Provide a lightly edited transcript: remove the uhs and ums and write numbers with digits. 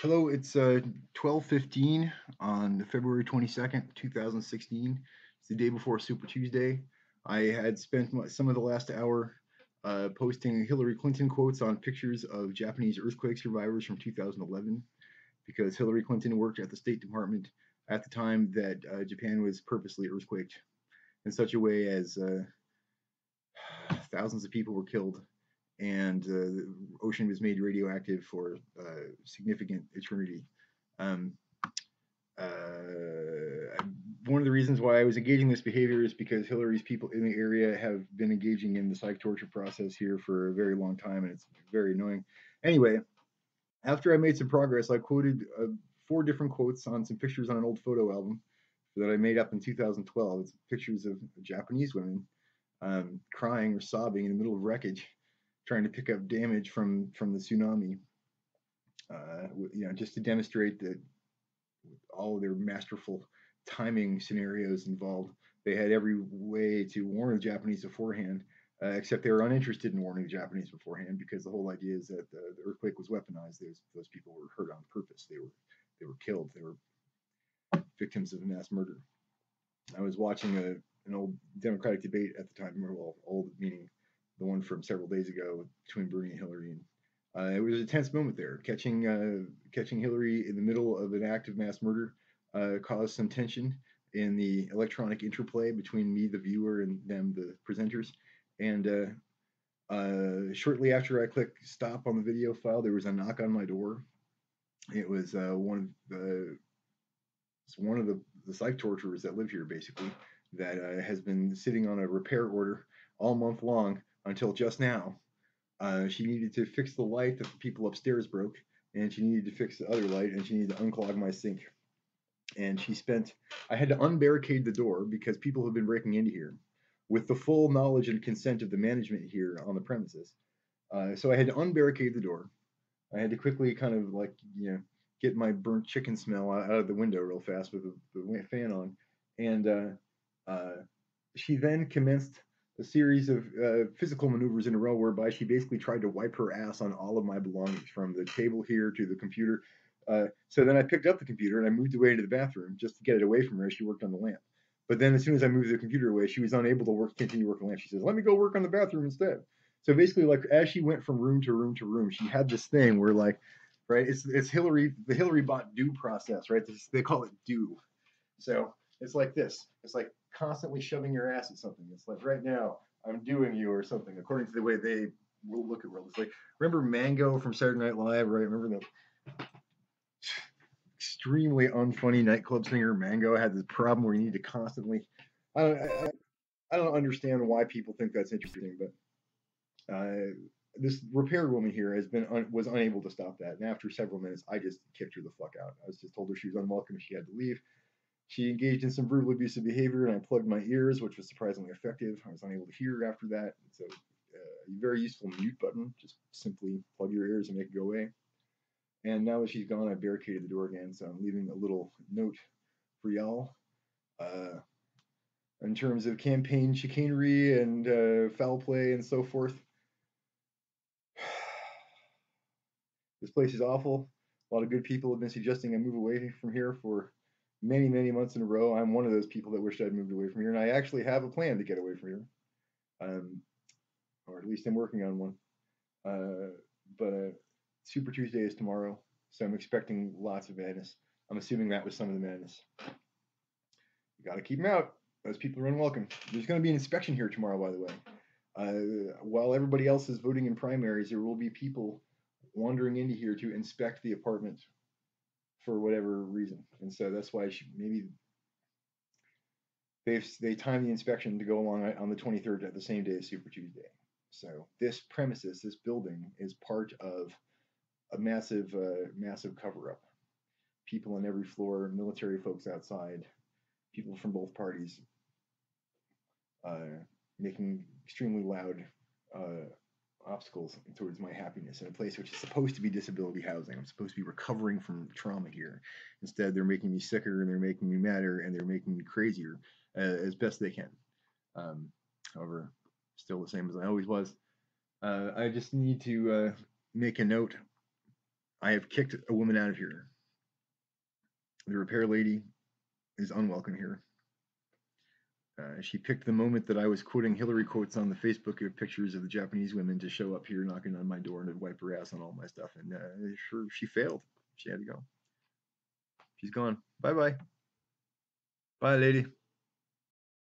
Hello, it's 12:15 on February 22nd, 2016. It's the day before Super Tuesday. I had spent some of the last hour posting Hillary Clinton quotes on pictures of Japanese earthquake survivors from 2011 because Hillary Clinton worked at the State Department at the time that Japan was purposely earthquaked in such a way as thousands of people were killed and the ocean was made radioactive for significant eternity. Um, One of the reasons why I was engaging this behavior is because Hillary's people in the area have been engaging in the psych torture process here for a very long time, and it's very annoying. Anyway, after I made some progress, I quoted 4 different quotes on some pictures on an old photo album that I made up in 2012. It's pictures of Japanese women crying or sobbing in the middle of wreckage, trying to pick up damage from the tsunami. Just to demonstrate that all of their masterful timing scenarios involved. They had every way to warn the Japanese beforehand, except they were uninterested in warning the Japanese beforehand because the whole idea is that the earthquake was weaponized. Those people were hurt on purpose. They were killed. They were victims of mass murder. I was watching an old Democratic debate at the time. Well, old meaning the one from several days ago between Bernie and Hillary, and it was a tense moment there. Catching Hillary in the middle of an act of mass murder caused some tension in the electronic interplay between me, the viewer, and them, the presenters. And shortly after I clicked stop on the video file, there was a knock on my door. It was one of the psych torturers that live here, basically, that has been sitting on a repair order all month long until just now. She needed to fix the light that the people upstairs broke, and she needed to fix the other light, and she needed to unclog my sink. And I had to unbarricade the door because people have been breaking into here with the full knowledge and consent of the management here on the premises. So I had to unbarricade the door. I had to quickly kind of get my burnt chicken smell out of the window real fast with the fan on. And she then commenced a series of physical maneuvers in a row whereby she basically tried to wipe her ass on all of my belongings from the table here to the computer. So then I picked up the computer and I moved away into the bathroom just to get it away from her as she worked on the lamp. But then as soon as I moved the computer away, she was unable to continue working on the lamp. She says, "Let me go work on the bathroom instead." So basically, like as she went from room to room to room, she had this thing where right, it's the Hillary bot do process, right? They call it do. So it's like this. It's like constantly shoving your ass at something. It's like right now I'm doing you or something, according to the way they will look at world. It's like remember Mango from Saturday Night Live, right? Remember the extremely unfunny nightclub singer Mango had this problem where you need to constantly. I don't, I don't understand why people think that's interesting, but this repair woman here was unable to stop that, and after several minutes, I just kicked her the fuck out. I was just told her she was unwelcome and she had to leave. She engaged in some brutal abusive behavior, and I plugged my ears, which was surprisingly effective. I was unable to hear after that. So, a very useful mute button. Just simply plug your ears and make it go away. And now that she's gone, I barricaded the door again, so I'm leaving a little note for y'all. In terms of campaign chicanery and foul play and so forth, this place is awful. A lot of good people have been suggesting I move away from here for many, many months in a row. I'm one of those people that wished I'd moved away from here, and I actually have a plan to get away from here, or at least I'm working on one. But Super Tuesday is tomorrow, so I'm expecting lots of madness. I'm assuming that was some of the madness. You got to keep them out. Those people are unwelcome. There's going to be an inspection here tomorrow, by the way. While everybody else is voting in primaries, there will be people wandering into here to inspect the apartment for whatever reason, and so that's why maybe they timed the inspection to go along on the 23rd at the same day as Super Tuesday. So this premises, this building, is part of a massive cover-up. People on every floor, military folks outside, people from both parties, making extremely loud obstacles towards my happiness in a place which is supposed to be disability housing. I'm supposed to be recovering from trauma here. Instead, they're making me sicker and they're making me madder and they're making me crazier as best they can. However, still the same as I always was. I just need to make a note I have kicked a woman out of here. The repair lady is unwelcome here. She picked the moment that I was quoting Hillary quotes on the Facebook of pictures of the Japanese women to show up here knocking on my door and to wipe her ass on all my stuff. And sure, she failed. She had to go. She's gone. Bye-bye. Bye, lady.